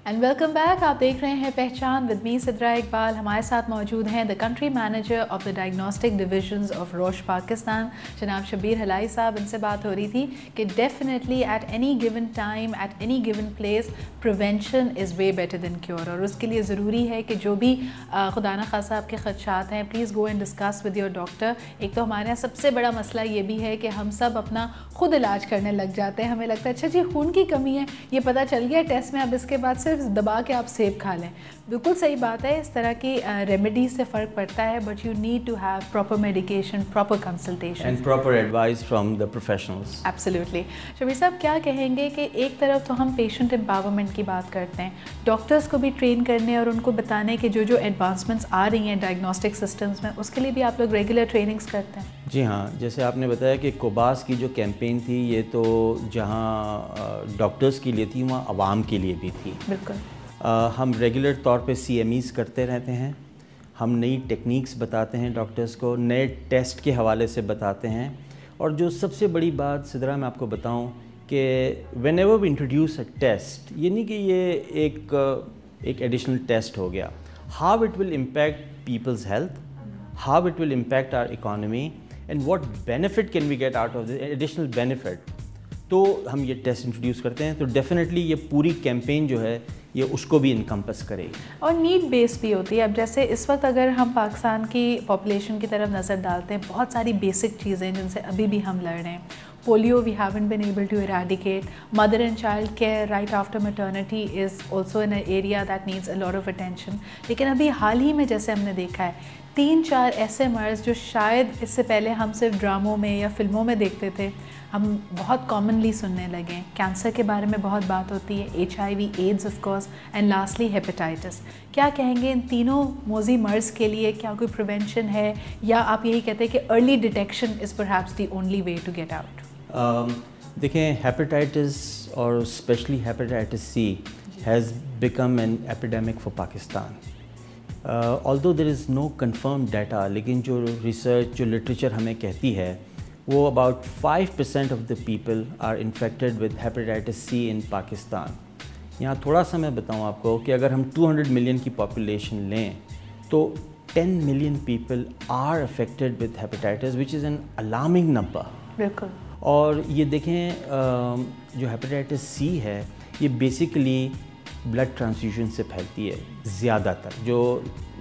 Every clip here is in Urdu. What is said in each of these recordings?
And welcome back. آپ دیکھ رہے ہیں پہچان ود می سدرا اقبال. ہمارے ساتھ موجود ہیں the country manager of the diagnostic divisions of روش پاکستان جناب شبیر ہلائی صاحب. ان سے بات ہو رہی تھی کہ definitely at any given time at any given place prevention is way better than cure, اور اس کے لیے ضروری ہے کہ جو بھی خدا نخواستہ آپ کے خدشات ہیں please go and discuss with your doctor. ایک تو ہمارے یہاں سب سے بڑا مسئلہ یہ بھی ہے کہ ہم سب اپنا خود علاج کرنے لگ جاتے ہیں. ہمیں لگتا ہے اچھا جی خون کی کمی ہے, یہ پتہ چل گیا ٹیسٹ میں, اب اس کے بعد صرف دبا کے آپ سیب کھا لیں. بالکل صحیح بات ہے, اس طرح کی ریمیڈیز سے فرق پڑتا ہے, but you need to have proper medication, proper consultation and proper advice from the professionals. Absolutely. Shabbir صاحب کیا کہیں گے کہ ایک طرف تو ہم پیشنٹ امپاورمنٹ کی بات کرتے ہیں, ڈاکٹرس کو بھی ٹرین کرنے اور ان کو بتانے کہ جو ایڈوانسمنٹس آ رہی ہیں ڈائگنوسٹک سسٹمز میں, اس کے لیے بھی آپ لوگ ریگولر ٹریننگس کرتے ہیں. جی ہاں, جیسے آپ نے بتایا کہ کوباس کی جو کیمپین تھی یہ تو جہاں ڈاکٹرز کے لیے تھی وہاں عوام کے لیے بھی تھی. بالکل. ہم ریگولر طور پہ CMEs کرتے رہتے ہیں, ہم نئی ٹیکنیکس بتاتے ہیں ڈاکٹرز کو, نئے ٹیسٹ کے حوالے سے بتاتے ہیں. اور جو سب سے بڑی بات سدرا میں آپ کو بتاؤں کہ whenever we introduce a test, یہ نہیں کہ یہ ایک ایڈیشنل ٹیسٹ ہو گیا, how it will impact people's health, how it will impact our economy, and what benefit can we get out of this additional benefit. تو ہم یہ ٹیسٹ انٹروڈیوس کرتے ہیں. تو ڈیفینیٹلی یہ پوری کیمپین جو ہے یہ اس کو بھی انکمپس کرے گی, اور نیڈ بیس بھی ہوتی ہے. اب جیسے اس وقت اگر ہم پاکستان کی پاپولیشن کی طرف نظر ڈالتے ہیں, بہت ساری بیسک چیزیں جن سے ابھی بھی ہم لڑ رہے ہیں. Polio we haven't been able to eradicate. Mother and child care right after maternity is also an area that needs a lot of attention. لیکن ابھی حال ہی میں جیسے ہم نے دیکھا ہے 3-4 ایسے مرض جو شاید اس سے پہلے ہم صرف ڈراموں میں یا فلموں میں دیکھتے تھے, ہم بہت کامنلی سننے لگے ہیں. کینسر کے بارے میں بہت بات ہوتی ہے, HIV, AIDS of course, and lastly hepatitis. کیا کہیں گے ان تینوں موذی مرض کے لیے کیا کوئی پریونشن ہے, یا آپ یہی کہتے ہیں کہ early detection is perhaps the only way to get out? دیکھیں, ہیپیٹائٹس اور especially hepatitis C has become an epidemic for Pakistan. although there is no confirmed data, لیکن جو ریسرچ جو لٹریچر ہمیں کہتی ہے وہ about 5% of the people are infected with hepatitis C in Pakistan. یہاں تھوڑا سا میں بتاؤں آپ کو کہ اگر ہم 200 ملین کی پاپولیشن لیں تو 10 million people are affected with hepatitis, which is an alarming number. بالکل. اور یہ دیکھیں جو ہیپیٹائٹس C ہے یہ بیسیکلی بلڈ ٹرانسفیوژن سے پھیلتی ہے زیادہ تر, جو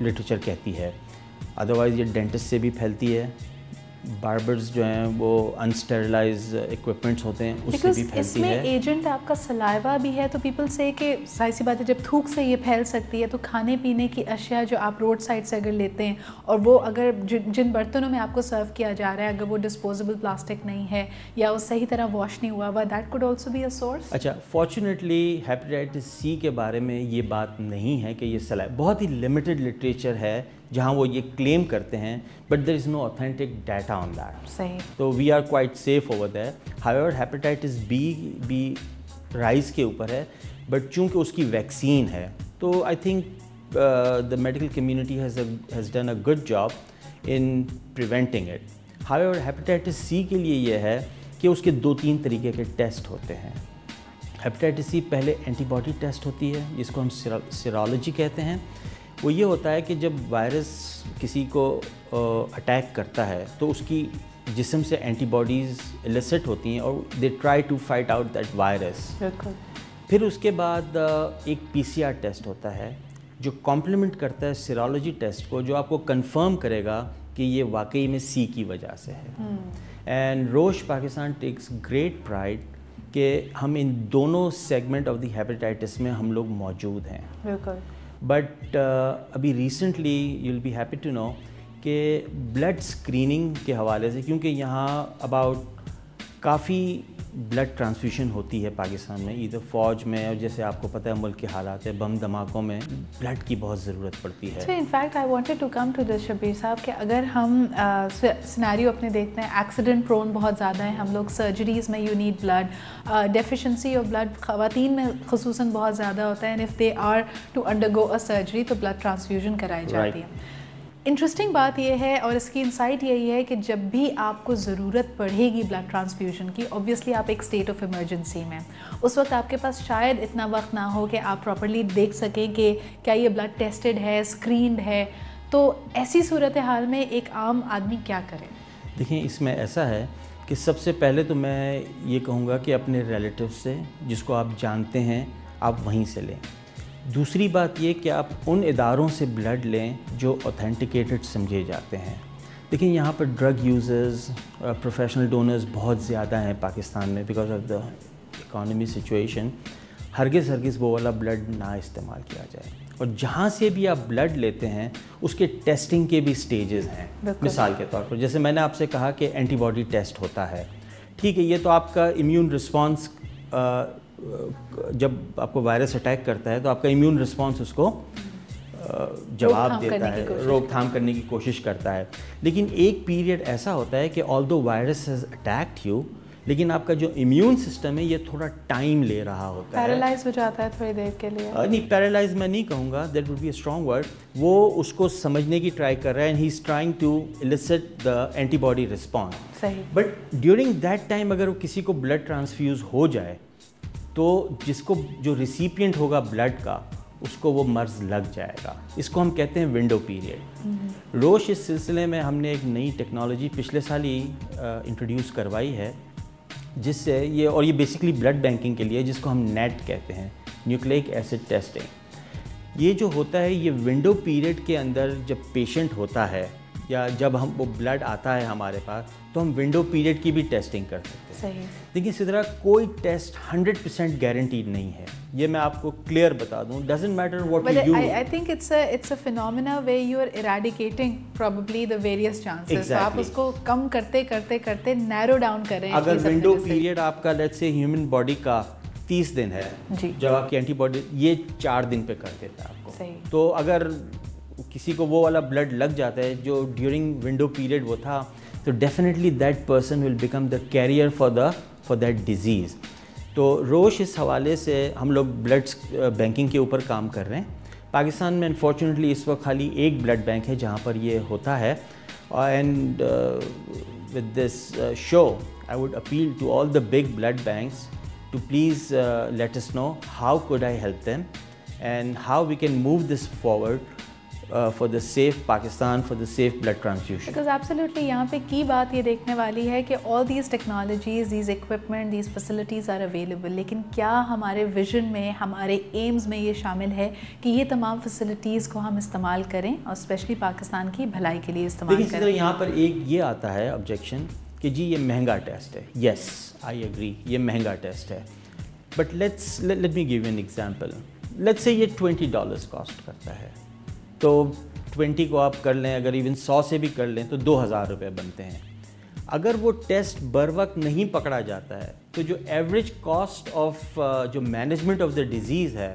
لٹریچر کہتی ہے. ادروائز یہ ڈینٹسٹ سے بھی پھیلتی ہے, باربرز جو ہیں وہ انسٹیرلائز ایکوپمنٹس ہوتے ہیں اس سے بھی پھیلتی ہے. اس میں ایجنٹ آپ کا سلائیوا بھی ہے, تو پیپل سے کہ ظاہر سی بات ہے جب تھوک سے یہ پھیل سکتی ہے تو کھانے پینے کی اشیاء جو آپ روڈ سائڈ سے اگر لیتے ہیں اور وہ اگر جن برتنوں میں آپ کو سرو کیا جا رہا ہے اگر وہ ڈسپوزیبل پلاسٹک نہیں ہے یا وہ صحیح طرح واش نہیں ہوا ہوا, that could also be a source. اچھا, فارچونیٹلی ہیپیٹائٹس C کے بارے میں یہ بات نہیں ہے کہ یہ سلائیوا, بہت ہی لمیٹڈ لٹریچر ہے جہاں وہ یہ کلیم کرتے ہیں, but there is no authentic data on that. صحیح. تو we are quite safe over there. However hepatitis B بھی رائز کے اوپر ہے, بٹ چونکہ اس کی ویکسین ہے تو I think the medical community has done a good job in preventing it. ہاؤیور hepatitis C کے لیے یہ ہے کہ اس کے 2-3 طریقے کے ٹیسٹ ہوتے ہیں. ہیپیٹائٹس C پہلے اینٹی باڈی ٹیسٹ ہوتی ہے جس کو ہم سیرولوجی کہتے ہیں. وہ یہ ہوتا ہے کہ جب وائرس کسی کو اٹیک کرتا ہے تو اس کی جسم سے اینٹی باڈیز ایلیسٹ ہوتی ہیں اور they try to fight out that virus. بالکل. پھر اس کے بعد ایک PCR ٹیسٹ ہوتا ہے جو کمپلیمنٹ کرتا ہے سیرولوجی ٹیسٹ کو, جو آپ کو کنفرم کرے گا کہ یہ واقعی میں C کی وجہ سے ہے. اینڈ روش پاکستان ٹیکس گریٹ پرائڈ کہ ہم ان دونوں سیگمنٹ آف دی ہیپیٹائٹس میں ہم لوگ موجود ہیں. بالکل. بٹ ابھی recently you will be happy to know کہ بلڈ اسکریننگ کے حوالے سے, کیونکہ یہاں اباؤٹ کافی بلڈ ٹرانسفیوژن ہوتی ہے پاکستان میں, ادھر فوج میں, اور جیسے آپ کو پتہ ہے ملک کے حالات ہے, بم دھماکوں میں بلڈ کی بہت ضرورت پڑتی ہے. In fact I wanted to come to this Shabbir صاحب کہ اگر ہم سینیریو اپنے دیکھتے ہیں, ایکسیڈنٹ پرون بہت زیادہ ہیں ہم لوگ, سرجریز میں you need blood, deficiency of blood خواتین میں خصوصاً بہت زیادہ ہوتا ہے, and if they are to undergo a surgery تو بلڈ ٹرانسفیوژن کرائی جاتی ہے. انٹرسٹنگ بات یہ ہے اور اس کی انسائٹ یہی ہے کہ جب بھی آپ کو ضرورت پڑے گی بلڈ ٹرانسفیوژن کی، اوبویسلی آپ ایک اسٹیٹ آف ایمرجنسی میں، اس وقت آپ کے پاس شاید اتنا وقت نہ ہو کہ آپ پراپرلی دیکھ سکیں کہ کیا یہ بلڈ ٹیسٹڈ ہے، اسکرینڈ ہے. تو ایسی صورتحال میں ایک عام آدمی کیا کرے؟ دیکھیں اس میں ایسا ہے کہ سب سے پہلے تو میں یہ کہوں گا کہ اپنے ریلیٹیو سے جس کو آپ جانتے ہیں آپ وہیں سے لیں. دوسری بات یہ کہ آپ ان اداروں سے بلڈ لیں جو اوتھینٹیکیٹڈ سمجھے جاتے ہیں. دیکھیں یہاں پر ڈرگ یوزرز، پروفیشنل ڈونرز بہت زیادہ ہیں پاکستان میں because of the economy situation. ہرگز وہ والا بلڈ نہ استعمال کیا جائے. اور جہاں سے بھی آپ بلڈ لیتے ہیں اس کے ٹیسٹنگ کے بھی سٹیجز ہیں. مثال کے طور پر جیسے میں نے آپ سے کہا کہ اینٹی باڈی ٹیسٹ ہوتا ہے، ٹھیک ہے، یہ تو آپ کا امیون رسپانس، جب آپ کو وائرس اٹیک کرتا ہے تو آپ کا امیون رسپانس اس کو جواب دیتا ہے، روک تھام کرنے کی کوشش کرتا ہے. لیکن ایک پیریڈ ایسا ہوتا ہے کہ آلدو وائرس ہیز اٹیکڈ یو، لیکن آپ کا جو امیون سسٹم ہے یہ تھوڑا ٹائم لے رہا ہوتا ہے، پیرالائز ہو جاتا ہے تھوڑی دیر کے لیے. نہیں، پیرالائز میں نہیں کہوں گا، that would be a strong word. وہ اس کو سمجھنے کی ٹرائی کر رہا ہے and he is trying to elicit the antibody باڈی رسپانس. صحیح. بٹ ڈیورنگ دیٹ ٹائم اگر کسی کو بلڈ ٹرانسفیوز ہو جائے تو جس کو جو ریسیپینٹ ہوگا بلڈ کا اس کو وہ مرض لگ جائے گا. اس کو ہم کہتے ہیں ونڈو پیریڈ. روش اس سلسلے میں ہم نے ایک نئی ٹیکنالوجی پچھلے سال ہی انٹروڈیوس کروائی ہے جس سے یہ بیسکلی بلڈ بینکنگ کے لیے، جس کو ہم نیٹ کہتے ہیں، نیوکلیک ایسڈ ٹیسٹنگ. یہ جو ہوتا ہے یہ ونڈو پیریڈ کے اندر جب پیشنٹ ہوتا ہے یا جب وہ بلڈ آتا ہے ہمارے پاس تو ہم ونڈو پیریڈ کی بھی ٹیسٹنگ کر سکتے ہیں. صحیح. لیکن اسی طرح کوئی ٹیسٹ 100% گارنٹیڈ نہیں ہے، یہ میں آپ کو کلیئر بتا دوں. Doesn't matter what you do. I think it's a phenomena where you are eradicating probably the various chances. آپ اس کو کم کرتے کرتے کرتے نیرو ڈاؤن کریں. اگر ونڈو پیریڈ آپ کا لیٹس سے ہیومن باڈی کا 30 دن ہے جب آپ کی اینٹی باڈی یہ 4 دن پہ کر دیتا ہے آپ کو. تو اگر کسی کو وہ والا بلڈ لگ جاتا ہے جو ڈیورنگ ونڈو پیریڈ وہ تھا تو definitely that person will become the carrier for that disease. تو روش اس حوالے سے ہم لوگ بلڈ بینکنگ کے اوپر کام کر رہے ہیں. پاکستان میں انفارچونیٹلی اس وقت خالی ایک بلڈ بینک ہے جہاں پر یہ ہوتا ہے. And with this show I would appeal to all the big blood banks to please let us know how could I help them and how we can move this forward for the safe Pakistan, for the safe blood transfusion. Because absolutely یہاں پہ کی بات یہ دیکھنے والی ہے کہ all these technologies, these equipment, these facilities are available. لیکن کیا ہمارے ویژن میں، ہمارے ایمز میں یہ شامل ہے کہ یہ تمام فیسلٹیز کو ہم استعمال کریں اور اسپیشلی پاکستان کی بھلائی کے لیے استعمال کریں؟ لیکن یہاں پر ایک یہ آتا ہے آبجیکشن کہ جی یہ مہنگا ٹیسٹ ہے. یس آئی ایگری، یہ مہنگا ٹیسٹ ہے. But let me give you an example. Let's say یہ $20 کاسٹ کرتا ہے تو 20 کو آپ کر لیں، اگر ایون 100 سے بھی کر لیں تو 2000 روپے بنتے ہیں. اگر وہ ٹیسٹ بر وقت نہیں پکڑا جاتا ہے تو جو ایوریج کاسٹ آف جو مینجمنٹ آف دا ڈیزیز ہے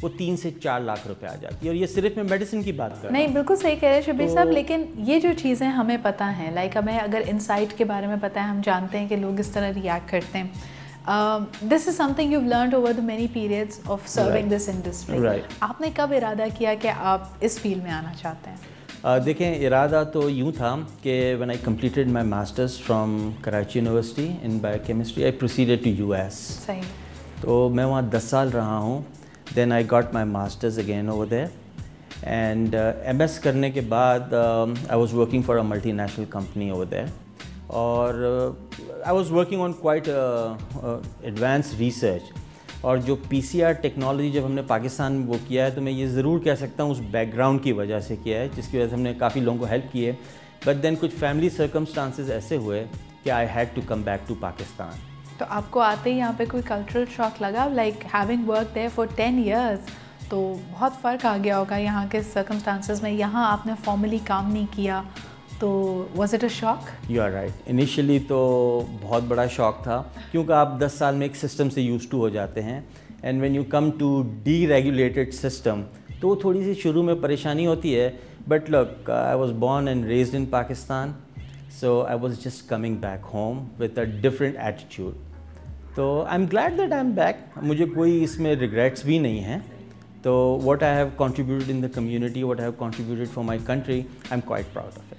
وہ 3 سے 4 لاکھ روپے آ جاتی ہے. اور یہ صرف میں میڈیسن کی بات کر رہا ہوں. نہیں، بالکل صحیح کہہ رہے ہیں شبیر صاحب. لیکن یہ جو چیزیں ہمیں پتہ ہیں، لائک ہمیں اگر انسائٹ کے بارے میں پتہ ہے، ہم جانتے ہیں کہ لوگ اس طرح ریئیکٹ کرتے ہیں. This is something you've learned over the many periods of serving this industry. آپ نے کب ارادہ کیا کہ آپ اس فیلڈ میں آنا چاہتے ہیں؟ دیکھیں ارادہ تو یوں تھا کہ when I completed my masters from Karachi University in biochemistry, I proceeded to US. صحیح. تو میں وہاں 10 سال رہا ہوں. Then I got my masters again over there. And MS کرنے کے بعد I was working for a multinational company over there. اور I was working on quite advanced research. اور جو PCR ٹیکنالوجی جب ہم نے پاکستان میں وہ کیا ہے تو میں یہ ضرور کہہ سکتا ہوں اس بیک گراؤنڈ کی وجہ سے کیا ہے، جس کی وجہ سے ہم نے کافی لوگوں کو ہیلپ کی ہے. بٹ دین کچھ فیملی سرکمسٹانسز ایسے ہوئے کہ I had to come back to Pakistan. تو آپ کو آتے ہی یہاں پہ کوئی کلچرل شاک لگا؟ Like having work there for 10 years تو بہت فرق آ گیا ہوگا یہاں کے سرکمسٹانسز میں. یہاں آپ نے فارملی کام نہیں کیا تو was it a shock? You are right. Initially تو بہت بڑا شاک تھا کیونکہ آپ 10 سال میں ایک سسٹم سے یوز ٹو ہو جاتے ہیں and when you come to deregulated system تو تھوڑی سی شروع میں پریشانی ہوتی ہے. But look I was born and raised in Pakistan so I was just coming back home with a different attitude. تو I am glad that I am back. مجھے کوئی اس میں ریگریٹس بھی نہیں ہیں. So what I have contributed in the community, what I have contributed for my country, I'm quite proud of it.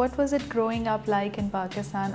what was it growing up like in Pakistan?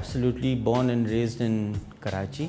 Absolutely, born and raised in Karachi.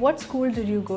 what school did you go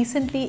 recently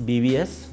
BVS,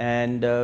and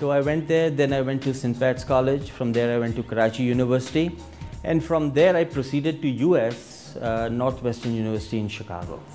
So I went there, then I went to St. Pat's College, from there I went to Karachi University, and from there I proceeded to US, Northwestern University in Chicago.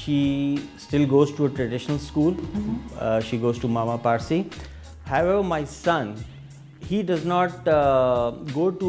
she still goes to a traditional school. She goes to Mama Parsi. However, my son, he does not go to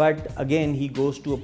but again he goes to a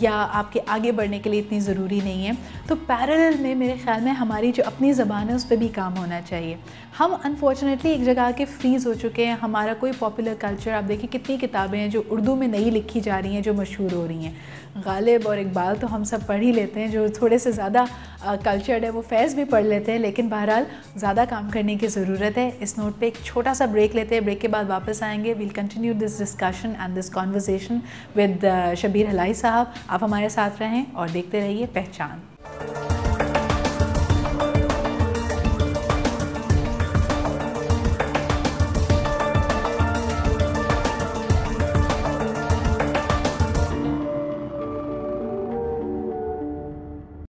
یا آپ کے آگے بڑھنے کے لیے اتنی ضروری نہیں ہے. تو پیرلل میں میرے خیال میں ہماری جو اپنی زبان ہے اس پہ بھی کام ہونا چاہیے. ہم انفارچونیٹلی ایک جگہ کے فریز ہو چکے ہیں. ہمارا کوئی پاپولر کلچر, آپ دیکھیں کتنی کتابیں ہیں جو اردو میں نہیں لکھی جا رہی ہیں جو مشہور ہو رہی ہیں. غالب اور اقبال تو ہم سب پڑھ ہی لیتے ہیں, جو تھوڑے سے زیادہ کلچرڈ ہے وہ فیض بھی پڑھ لیتے ہیں, لیکن بہرحال زیادہ کام کرنے کی ضرورت ہے. اس نوٹ پہ ایک چھوٹا سا بریک لیتے ہیں, بریک کے بعد واپس آئیں گے. We'll continue this discussion and this conversation with Shabbir Halai صاحب. آپ ہمارے ساتھ رہیں اور دیکھتے رہیے پہچان.